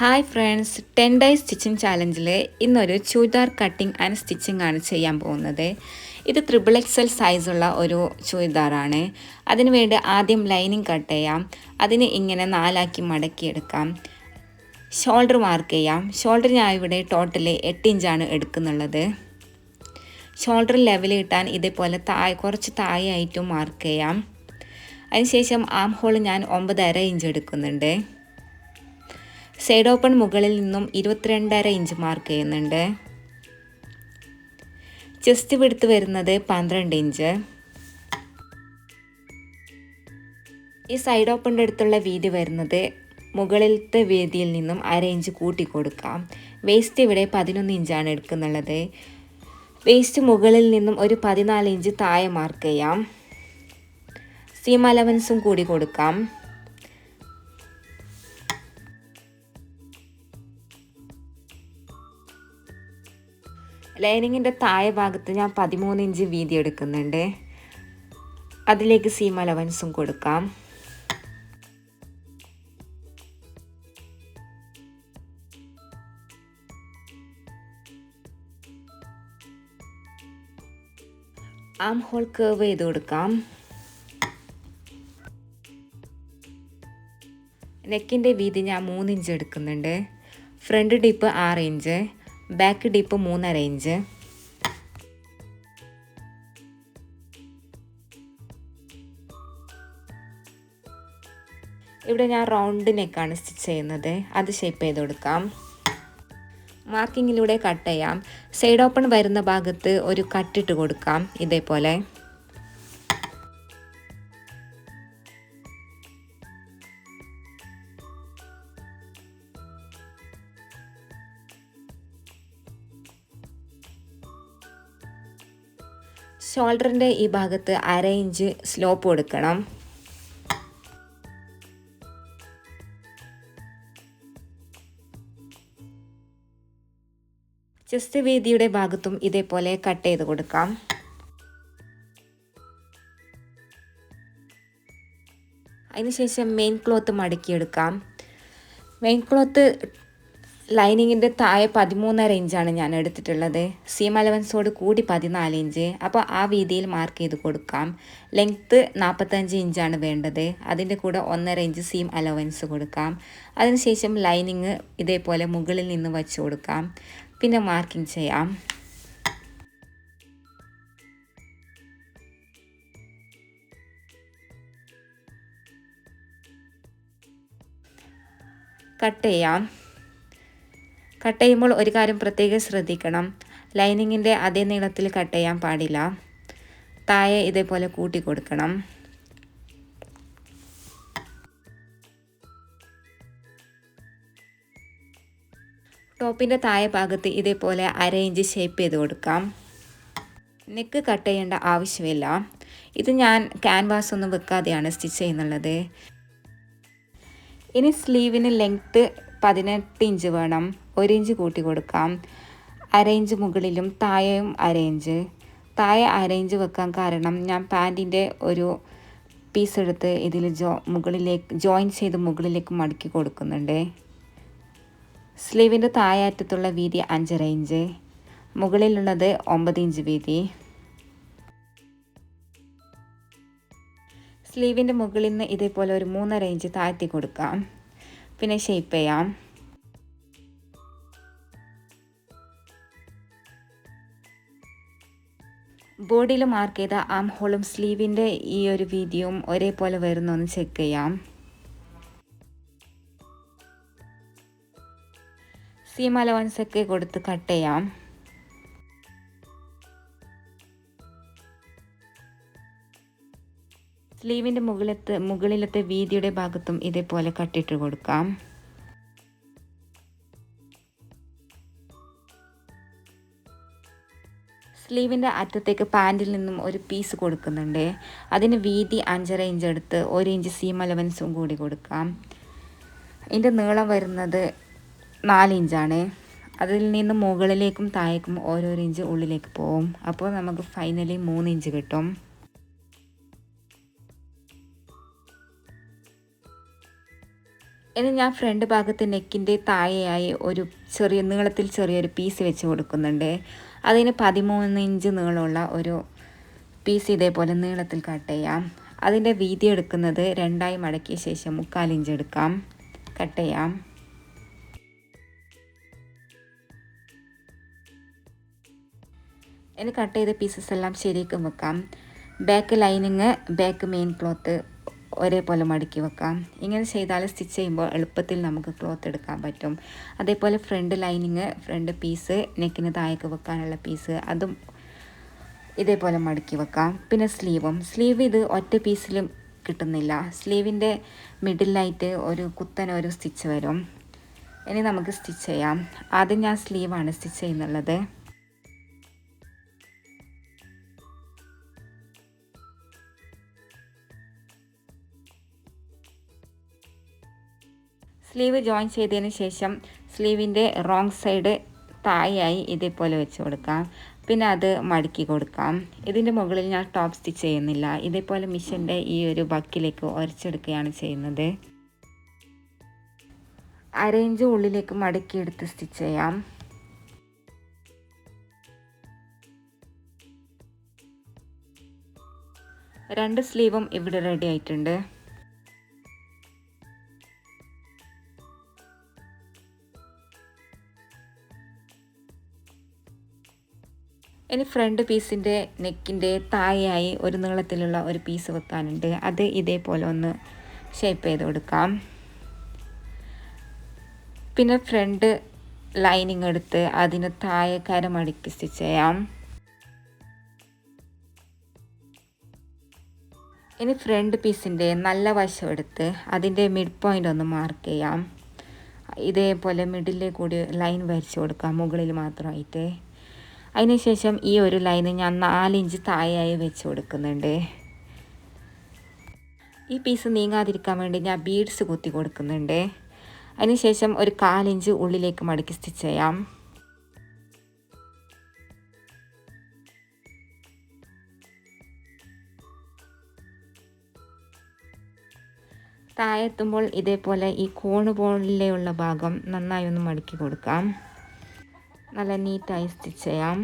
Hi friends, 10 days stitching ചാലഞ്ചിൽ ഇന്നൊരു churidar cutting and stitching ആണ് ചെയ്യാൻ പോകുന്നത്. ഇത് XXL സൈസുള്ള ഒരു ചുരിദാറാണ്. അതിനുവേണ്ടി ആദ്യം ലൈനിങ് കട്ട് ചെയ്യാം. അതിന് ഇങ്ങനെ 4 ആക്കി മടക്കിയെടുക്കാം. ഷോൾഡർ മാർക്ക് ചെയ്യാം. ഷോൾഡർ ഞാൻ ഇവിടെ ടോട്ടൽ 8 ഇഞ്ചാണ് എടുക്കുന്നുള്ളത്. ഷോൾഡർ ലെവൽ കിട്ടാൻ ഇതേപോലെ കുറച്ച് താഴെയായിട്ടും മാർക്ക് ചെയ്യാം. അതിനുശേഷം ആം ഹോൾ ഞാൻ 9.5 ഇഞ്ച് എടുക്കുന്നുണ്ട്. സൈഡ് ഓപ്പൺ മുകളിൽ നിന്നും 22.5 ഇഞ്ച് മാർക്ക് ചെയ്യുന്നുണ്ട്. ചെസ്റ്റ് വിഡ്ത്ത് വരുന്നത് 12 ഇഞ്ച്. ഈ സൈഡ് ഓപ്പണിൻ്റെ അടുത്തുള്ള വീതി വരുന്നത് മുകളിലത്തെ വീതിയിൽ നിന്നും 1/2 ഇഞ്ച് കൂട്ടി കൊടുക്കാം. വേസ്റ്റ് ഇവിടെ 11 ഇഞ്ചാണ് എടുക്കുന്നുള്ളത്. വേസ്റ്റ് മുകളിൽ നിന്നും ഒരു 14 ഇഞ്ച് താഴെ മാർക്ക് ചെയ്യാം. സീം അലവൻസും കൂടി കൊടുക്കാം. ലൈനിങ്ങിൻ്റെ താഴെ ഭാഗത്ത് ഞാൻ 13 ഇഞ്ച് വീതി എടുക്കുന്നുണ്ട്. അതിലേക്ക് സീം അലവൻസും കൊടുക്കാം. ആം ഹോൾ കർവ് ചെയ്ത് കൊടുക്കാം. നെക്കിൻ്റെ വീതി ഞാൻ 3 ഇഞ്ച് എടുക്കുന്നുണ്ട്. Front dip 6 inch, back dip 3.5 inch. ഇവിടെ ഞാൻ റൗണ്ട് നെക്കാണ് സ്റ്റിച്ച് ചെയ്യുന്നത്. അത് ഷേപ്പ് ചെയ്ത് കൊടുക്കാം. മാർക്കിങ്ങിലൂടെ കട്ട് ചെയ്യാം. സൈഡ് ഓപ്പൺ വരുന്ന ഭാഗത്ത് ഒരു കട്ടിട്ട് കൊടുക്കാം. ഇതേപോലെ ഷോൾഡറിൻ്റെ ഈ ഭാഗത്ത് 1/2 ഇഞ്ച് സ്ലോപ്പ് കൊടുക്കണം. ചെസ്റ്റ് വീതിയുടെ ഭാഗത്തും ഇതേപോലെ കട്ട് ചെയ്ത് കൊടുക്കാം. അതിനുശേഷം മെയിൻ ക്ലോത്ത് മടക്കിയെടുക്കാം. മെയിൻ ക്ലോത്ത് ലൈനിങ്ങിൻ്റെ താഴെ 13.5 ഇഞ്ചാണ് ഞാൻ എടുത്തിട്ടുള്ളത്. സീം അലവൻസോട് കൂടി 14 ഇഞ്ച്. അപ്പോൾ ആ വീതിയിൽ മാർക്ക് ചെയ്ത് കൊടുക്കാം. ലെങ്ത്ത് 45 ഇഞ്ചാണ് വേണ്ടത്. അതിൻ്റെ കൂടെ 1.5 ഇഞ്ച് സീം അലവൻസ് കൊടുക്കാം. അതിനുശേഷം ലൈനിങ് ഇതേപോലെ മുകളിൽ നിന്ന് വച്ച് കൊടുക്കാം. പിന്നെ മാർക്കിംഗ് ചെയ്യാം. കട്ട് ചെയ്യാം. കട്ട് ചെയ്യുമ്പോൾ ഒരു കാര്യം പ്രത്യേകം ശ്രദ്ധിക്കണം. ലൈനിങ്ങിൻ്റെ അതേ നീളത്തിൽ കട്ട് ചെയ്യാൻ പാടില്ല. താഴെ ഇതേപോലെ കൂട്ടി കൊടുക്കണം. ടോപ്പിൻ്റെ താഴെ ഭാഗത്ത് ഇതേപോലെ 1/2 ഇഞ്ച് ഷേപ്പ് ചെയ്ത് കൊടുക്കാം. നെക്ക് കട്ട് ചെയ്യേണ്ട ആവശ്യമില്ല. ഇത് ഞാൻ ക്യാൻവാസ് ഒന്നും വെക്കാതെയാണ് സ്റ്റിച്ച് ചെയ്യുന്നുള്ളത്. ഇനി സ്ലീവിന് ലെങ്ത്ത് 18 ഇഞ്ച് വേണം. 1 ഇഞ്ച് കൂട്ടി കൊടുക്കാം. 1/2 ഇഞ്ച് മുകളിലും താഴെയും 1/2 ഇഞ്ച്. താഴെ 1/2 ഇഞ്ച് വെക്കാൻ കാരണം ഞാൻ പാൻറ്റിൻ്റെ ഒരു പീസ് എടുത്ത് ഇതിൽ മുകളിലേക്ക് ജോയിൻ ചെയ്ത് മുകളിലേക്ക് മടക്കി കൊടുക്കുന്നുണ്ട്. സ്ലീവിൻ്റെ താഴെ അറ്റത്തുള്ള വീതി 5.5 ഇഞ്ച്, മുകളിലുള്ളത് 9 ഇഞ്ച് വീതി. സ്ലീവിൻ്റെ മുകളിൽ നിന്ന് ഇതേപോലെ ഒരു 3.5 ഇഞ്ച് താഴ്ത്തി കൊടുക്കാം. പിന്നെ ഷേപ്പ് ചെയ്യാം. ബോഡിയിൽ മാർക്ക് ചെയ്ത ആം ഹോളും സ്ലീവിൻ്റെ ഈ ഒരു വീതിയും ഒരേപോലെ വരുന്നൊന്ന് ചെക്ക് ചെയ്യാം. സീം അലവൻസൊക്കെ കൊടുത്ത് കട്ട് ചെയ്യാം. സ്ലീവിൻ്റെ മുകളിലത്തെ വീതിയുടെ ഭാഗത്തും ഇതേപോലെ കട്ടിട്ട് കൊടുക്കാം. സ്ലീവിൻ്റെ അറ്റത്തേക്ക് പാൻറ്റിൽ നിന്നും ഒരു പീസ് കൊടുക്കുന്നുണ്ട്. അതിന് വീതി 5.5 ഇഞ്ച് എടുത്ത് 1 ഇഞ്ച് സീം അലവൻസും കൂടി കൊടുക്കാം. ഇതിൻ്റെ നീളം വരുന്നത് 4 ഇഞ്ചാണ്. അതിൽ നിന്ന് മുകളിലേക്കും താഴേക്കും ഓരോരോ ഇഞ്ച് ഉള്ളിലേക്ക് പോകും. അപ്പോൾ നമുക്ക് ഫൈനലി 3 ഇഞ്ച് കിട്ടും. ഇനി ഞാൻ ഫ്രണ്ട് ഭാഗത്ത് നെക്കിൻ്റെ താഴെയായി ഒരു ചെറിയൊരു പീസ് വെച്ച് കൊടുക്കുന്നുണ്ട്. അതിന് 13 ഇഞ്ച് നീളമുള്ള ഒരു പീസ് ഇതേപോലെ നീളത്തിൽ കട്ട് ചെയ്യാം. അതിൻ്റെ വീതി എടുക്കുന്നത് 2ആയി മടക്കിയ ശേഷം 3/4 ഇഞ്ച് എടുക്കാം, കട്ട് ചെയ്യാം. ഇനി കട്ട് ചെയ്ത പീസസ് എല്ലാം ശരിക്കും വെക്കാം. Back lining, back main cloth ഒരേപോലെ മടക്കി വെക്കാം. ഇങ്ങനെ ചെയ്താൽ സ്റ്റിച്ച് ചെയ്യുമ്പോൾ എളുപ്പത്തിൽ നമുക്ക് ക്ലോത്ത് എടുക്കാൻ പറ്റും. അതേപോലെ ഫ്രണ്ട് ലൈനിങ്, ഫ്രണ്ട് പീസ്, നെക്കിന് താഴേക്ക് വെക്കാനുള്ള പീസ് അതും ഇതേപോലെ മടക്കി വെക്കാം. പിന്നെ സ്ലീവ് ഇത് ഒറ്റ പീസിലും കിട്ടുന്നില്ല. സ്ലീവിൻ്റെ മിഡിലായിട്ട് ഒരു കുത്തനെ സ്റ്റിച്ച് വരും. ഇനി നമുക്ക് സ്റ്റിച്ച് ചെയ്യാം. ആദ്യം ഞാൻ സ്ലീവാണ് സ്റ്റിച്ച് ചെയ്യുന്നുള്ളത്. സ്ലീവ് ജോയിൻ ചെയ്തതിന് ശേഷം സ്ലീവിൻ്റെ റോങ് സൈഡ് താഴെയായി ഇതേപോലെ വെച്ച് കൊടുക്കാം. പിന്നെ അത് മടക്കി കൊടുക്കാം. ഇതിൻ്റെ മുകളിൽ ഞാൻ ടോപ്പ് സ്റ്റിച്ച് ചെയ്യുന്നില്ല. ഇതേപോലെ മിഷൻ്റെ ഈ ഒരു ബക്കിലേക്ക് ഉരച്ചെടുക്കുകയാണ് ചെയ്യുന്നത്. അരയിഞ്ച് ഉള്ളിലേക്ക് മടക്കിയെടുത്ത് സ്റ്റിച്ച് ചെയ്യാം. രണ്ട് സ്ലീവും ഇവിടെ റെഡി ആയിട്ടുണ്ട്. ഇനി ഫ്രണ്ട് പീസിൻ്റെ നെക്കിൻ്റെ താഴെയായി ഒരു നീളത്തിലുള്ള ഒരു പീസ് വെക്കാനുണ്ട്. അത് ഇതേപോലെ ഒന്ന് ഷേപ്പ് ചെയ്ത് കൊടുക്കാം. പിന്നെ ഫ്രണ്ട് ലൈനിങ് എടുത്ത് അതിന് താഴെ കരമടക്കി സ്റ്റിച്ച് ചെയ്യാം. ഇനി ഫ്രണ്ട് പീസിൻ്റെ നല്ല വശം എടുത്ത് അതിൻ്റെ മിഡ് പോയിൻ്റ് ഒന്ന് മാർക്ക് ചെയ്യാം. ഇതേപോലെ മിഡിലെ കൂടി ലൈൻ വരച്ച് കൊടുക്കാം, മുകളിൽ മാത്രമായിട്ട്. അതിനുശേഷം ഈ ഒരു ലൈന് ഞാൻ 4 ഇഞ്ച് താഴെയായി വെച്ച് കൊടുക്കുന്നുണ്ട്. ഈ പീസ് നീങ്ങാതിരിക്കാൻ വേണ്ടി ഞാൻ ബീഡ്സ് കുത്തി കൊടുക്കുന്നുണ്ട്. അതിനുശേഷം ഒരു 1/4 ഇഞ്ച് ഉള്ളിലേക്ക് മടക്കി സ്റ്റിച്ച് ചെയ്യാം. താഴെത്തുമ്പോൾ ഇതേപോലെ ഈ കോണ് പോലെയുള്ള ഭാഗം നന്നായി ഒന്ന് മടക്കി കൊടുക്കാം. നല്ല നീറ്റായി സ്റ്റിച്ച് ചെയ്യാം.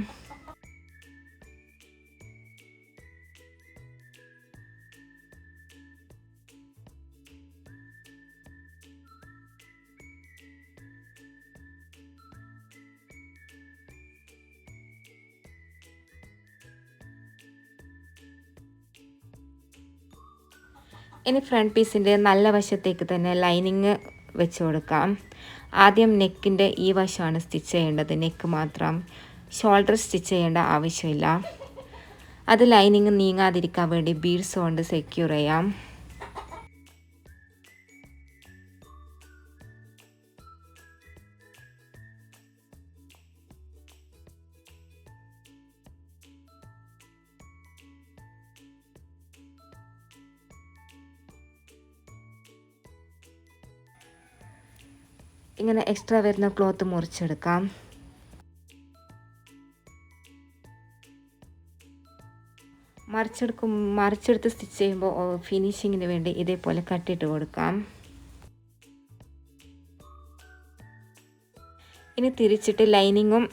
ഇനി ഫ്രണ്ട് പീസിൻ്റെ നല്ല വശത്തേക്ക് തന്നെ ലൈനിങ് വെച്ച് കൊടുക്കാം. ആദ്യം നെക്കിൻ്റെ ഈ വശമാണ് സ്റ്റിച്ച് ചെയ്യേണ്ടത്, നെക്ക് മാത്രം. ഷോൾഡർ സ്റ്റിച്ച് ചെയ്യേണ്ട ആവശ്യമില്ല. അത് ലൈനിങ് നീങ്ങാതിരിക്കാൻ വേണ്ടി ബീഡ്സ് കൊണ്ട് സെക്യൂർ ചെയ്യാം. ഇങ്ങനെ എക്സ്ട്രാ വരുന്ന ക്ലോത്ത് മുറിച്ചെടുക്കാം. മറിച്ചെടുത്ത് സ്റ്റിച്ച് ചെയ്യുമ്പോൾ ഫിനിഷിങ്ങിന് വേണ്ടി ഇതേപോലെ കട്ടിട്ട് കൊടുക്കാം. ഇനി തിരിച്ചിട്ട് ലൈനിങ്ങും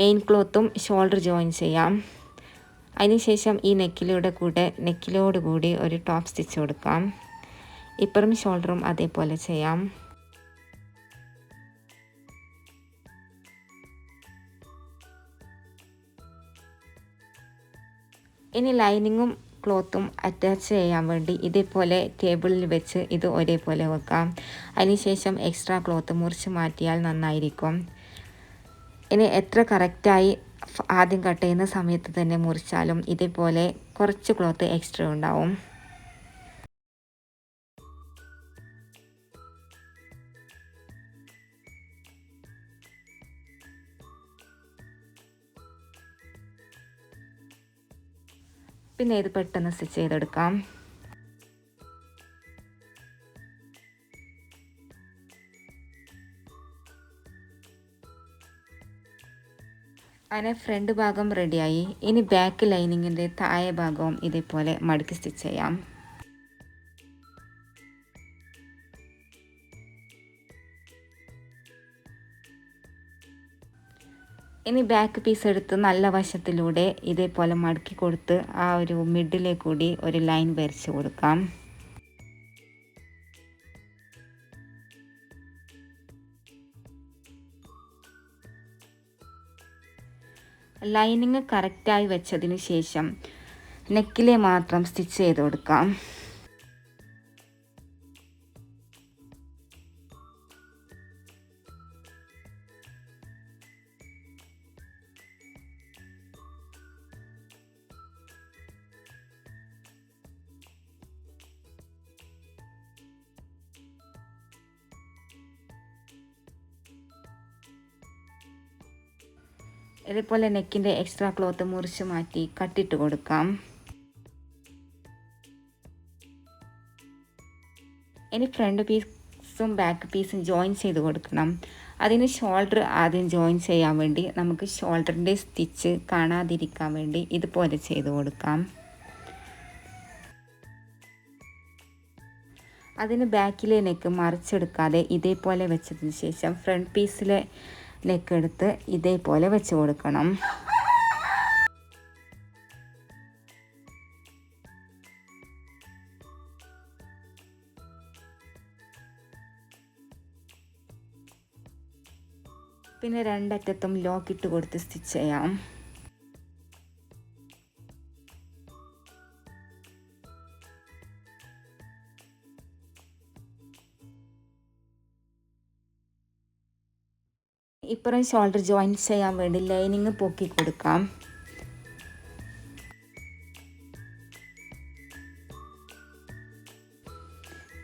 മെയിൻ ക്ലോത്തും ഷോൾഡർ ജോയിൻ ചെയ്യാം. അതിനുശേഷം ഈ നെക്കിലോട് കൂടി ഒരു ടോപ്പ് സ്റ്റിച്ച് കൊടുക്കാം. ഇപ്പുറം ഷോൾഡറും അതേപോലെ ചെയ്യാം. ഇനി ലൈനിങ്ങും ക്ലോത്തും അറ്റാച്ച് ചെയ്യാൻ വേണ്ടി ഇതേപോലെ ടേബിളിൽ വെച്ച് ഇത് ഒരേപോലെ വെക്കാം. അതിനുശേഷം എക്സ്ട്രാ ക്ലോത്ത് മുറിച്ച് മാറ്റിയാൽ നന്നായിരിക്കും. ഇനി എത്ര കറക്റ്റായി ആദ്യം കട്ട് ചെയ്യുന്ന സമയത്ത് തന്നെ മുറിച്ചാലും ഇതേപോലെ കുറച്ച് ക്ലോത്ത് എക്സ്ട്രാ ഉണ്ടാവും. പിന്നെ ഇത് പെട്ടെന്ന് സ്റ്റിച്ച് ചെയ്തെടുക്കാം. അങ്ങനെ ഫ്രണ്ട് ഭാഗം റെഡിയായി. ഇനി ബാക്ക് ലൈനിങ്ങിൻ്റെ താഴെ ഭാഗവും ഇതേപോലെ മടക്കി സ്റ്റിച്ച് ചെയ്യാം. ഇനി ബാക്ക് പീസ് എടുത്ത് നല്ല വശത്തിലൂടെ ഇതേപോലെ മടക്കി കൊടുത്ത് ആ ഒരു മിഡിലെ കൂടി ഒരു ലൈൻ വരച്ച് കൊടുക്കാം. ലൈനിങ് കറക്റ്റായി വെച്ചതിന് ശേഷം നെക്കിലെ മാത്രം സ്റ്റിച്ച് ചെയ്ത് കൊടുക്കാം. ഇതേപോലെ നെക്കിൻ്റെ എക്സ്ട്രാ ക്ലോത്ത് മുറിച്ച് മാറ്റി കട്ടിട്ട് കൊടുക്കാം. ഇനി ഫ്രണ്ട് പീസും ബാക്ക് പീസും ജോയിൻ ചെയ്ത് കൊടുക്കണം. അതിന് ഷോൾഡർ ആദ്യം ജോയിൻ ചെയ്യാൻ വേണ്ടി നമുക്ക് ഷോൾഡറിൻ്റെ സ്റ്റിച്ച് കാണാതിരിക്കാൻ വേണ്ടി ഇതുപോലെ ചെയ്ത് കൊടുക്കാം. അതിന് ബാക്കിലെ നെക്ക് മറിച്ചെടുക്കാതെ ഇതേപോലെ വെച്ചതിന് ശേഷം ഫ്രണ്ട് പീസിലെ നെക്ക് എടുത്ത് ഇതേപോലെ വെച്ച് കൊടുക്കണം. പിന്നെ രണ്ടറ്റത്തും ലോക്ക് ഇട്ട് കൊടുത്ത് സ്റ്റിച്ച് ചെയ്യാം. ഇപ്പുറം ഷോൾഡർ ജോയിൻ ചെയ്യാൻ വേണ്ടി ലൈനിങ് പൊക്കി കൊടുക്കാം.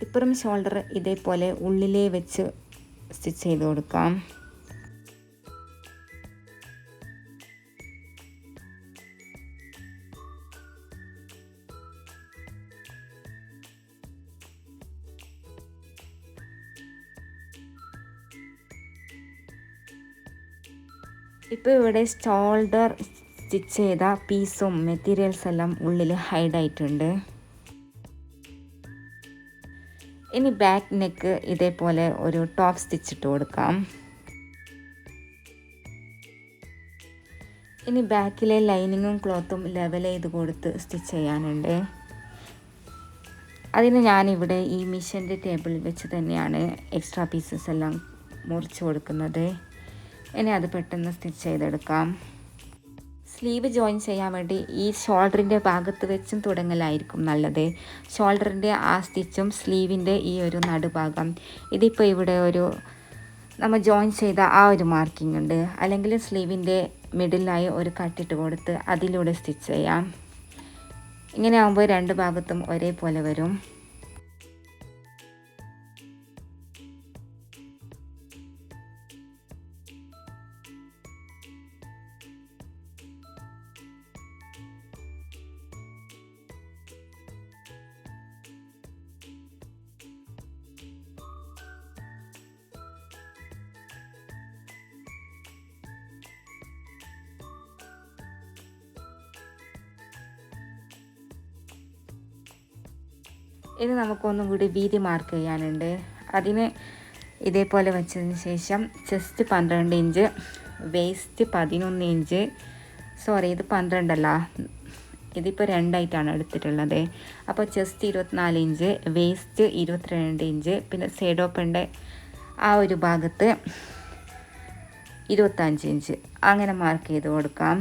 ഇപ്പുറം ഷോൾഡർ ഇതേപോലെ ഉള്ളിലേ വെച്ച് സ്റ്റിച്ച് ചെയ്ത് കൊടുക്കാം. ഇപ്പോൾ ഇവിടെ ഷോൾഡർ സ്റ്റിച്ച് ചെയ്ത പീസും മെറ്റീരിയൽസ് എല്ലാം ഉള്ളിൽ ഹൈഡായിട്ടുണ്ട്. ഇനി ബാക്ക് നെക്ക് ഇതേപോലെ ഒരു ടോപ്പ് സ്റ്റിച്ച് ഇട്ട് കൊടുക്കാം. ഇനി ബാക്കിലെ ലൈനിങ്ങും ക്ലോത്തും ലെവൽ ചെയ്ത് കൊടുത്ത് സ്റ്റിച്ച് ചെയ്യാനുണ്ട്. അതിന് ഞാനിവിടെ ഈ മിഷൻ്റെ ടേബിളിൽ വെച്ച് തന്നെയാണ് എക്സ്ട്രാ പീസസ് എല്ലാം മുറിച്ച് കൊടുക്കുന്നത്. ഇനി അത് പെട്ടെന്ന് സ്റ്റിച്ച് ചെയ്തെടുക്കാം. സ്ലീവ് ജോയിൻ ചെയ്യാൻ വേണ്ടി ഈ ഷോൾഡറിൻ്റെ ഭാഗത്ത് വെച്ചും തുടങ്ങലായിരിക്കും നല്ലത്. ഷോൾഡറിൻ്റെ ആ സ്റ്റിച്ചും സ്ലീവിൻ്റെ ഈ ഒരു നടുഭാഗം ഇതിപ്പോൾ ഇവിടെ ഒരു നമ്മൾ ജോയിൻ ചെയ്ത ആ ഒരു മാർക്കിംഗ് ഉണ്ട്. അല്ലെങ്കിൽ സ്ലീവിൻ്റെ മിഡിലായി ഒരു കട്ടിട്ട് കൊടുത്ത് അതിലൂടെ സ്റ്റിച്ച് ചെയ്യാം. ഇങ്ങനെ ആകുമ്പോൾ രണ്ട് ഭാഗത്തും ഒരേപോലെ വരും. ഇനി നമുക്കൊന്നും കൂടി വീതി മാർക്ക് ചെയ്യാനുണ്ട്. അതിന് ഇതേപോലെ വെച്ചതിന് ശേഷം chest 12 inch, waste 11 inch, sorry ഇത് 12 അല്ല, ഇതിപ്പോൾ രണ്ടായിട്ടാണ് എടുത്തിട്ടുള്ളത്. അപ്പോൾ ചെസ്റ്റ് 24 ഇഞ്ച്, വേസ്റ്റ് 22 ഇഞ്ച്, പിന്നെ സൈഡ് ഓപ്പണിൻ്റെ ആ ഒരു ഭാഗത്ത് 25 ഇഞ്ച് അങ്ങനെ മാർക്ക് ചെയ്ത് കൊടുക്കാം.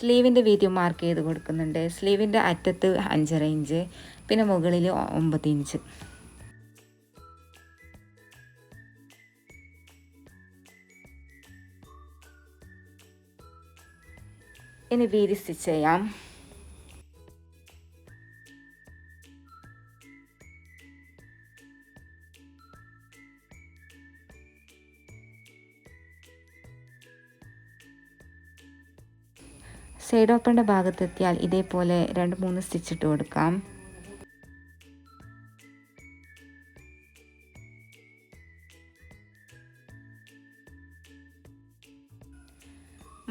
സ്ലീവിൻ്റെ വീതി മാർക്ക് ചെയ്ത് കൊടുക്കുന്നുണ്ട്. സ്ലീവിൻ്റെ അറ്റത്ത് 5.5 ഇഞ്ച്, പിന്നെ മുകളിൽ 9 ഇഞ്ച്. ഇനി വീതി സ്റ്റിച്ച് ചെയ്യാം. സൈഡ് ഓപ്പണിൻ്റെ ഭാഗത്തെത്തിയാൽ ഇതേപോലെ 2-3 സ്റ്റിച്ച് ഇട്ട് കൊടുക്കാം.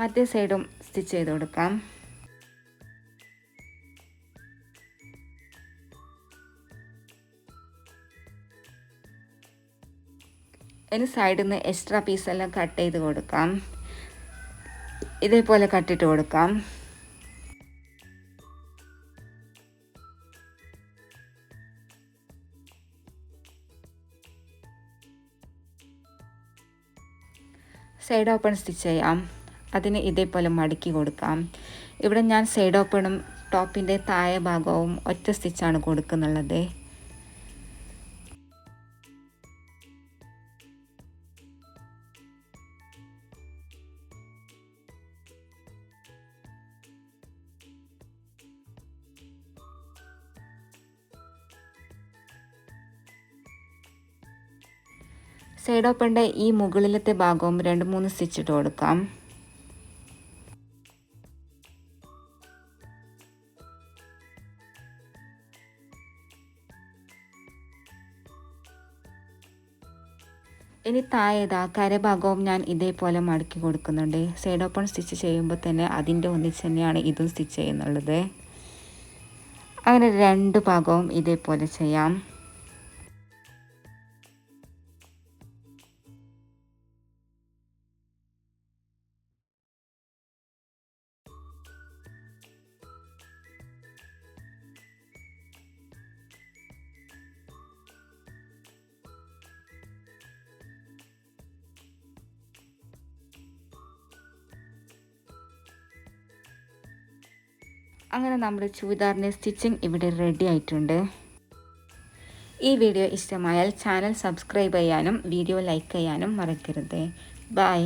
മറ്റേ സൈഡും സ്റ്റിച്ച് ചെയ്ത് കൊടുക്കാം. ഇനി സൈഡിൽ നിന്ന് എക്സ്ട്രാ പീസെല്ലാം കട്ട് ചെയ്ത് കൊടുക്കാം. ഇതേപോലെ കട്ടിട്ട് കൊടുക്കാം. സൈഡ് ഓപ്പൺ സ്റ്റിച്ച് ചെയ്യാം. അതിന് ഇതേപോലെ മടക്കി കൊടുക്കാം. ഇവിടെ ഞാൻ സൈഡ് ഓപ്പണും ടോപ്പിൻ്റെ താഴെ ഭാഗവും ഒറ്റ സ്റ്റിച്ചാണ് കൊടുക്കുന്നുള്ളത്. സൈഡ് ഓപ്പണിൻ്റെ ഈ മുകളിലത്തെ ഭാഗവും 2-3 സ്റ്റിച്ച് ഇട്ട് കൊടുക്കാം. ഇനി താഴെ കരഭാഗവും ഞാൻ ഇതേപോലെ മടക്കി കൊടുക്കുന്നുണ്ട്. സൈഡ് ഓപ്പൺ സ്റ്റിച്ച് ചെയ്യുമ്പോൾ തന്നെ അതിൻ്റെ ഒന്നിച്ച് തന്നെയാണ് ഇതും സ്റ്റിച്ച് ചെയ്യുന്നുള്ളത്. അങ്ങനെ 2 ഭാഗവും ഇതേപോലെ ചെയ്യാം. അങ്ങനെ നമ്മുടെ ചുരിദാറിൻ്റെ സ്റ്റിച്ചിങ് ഇവിടെ റെഡി ആയിട്ടുണ്ട്. ഈ വീഡിയോ ഇഷ്ടമായാൽ ചാനൽ സബ്സ്ക്രൈബ് ചെയ്യാനും വീഡിയോ ലൈക്ക് ചെയ്യാനും മറക്കരുത്. ബൈ.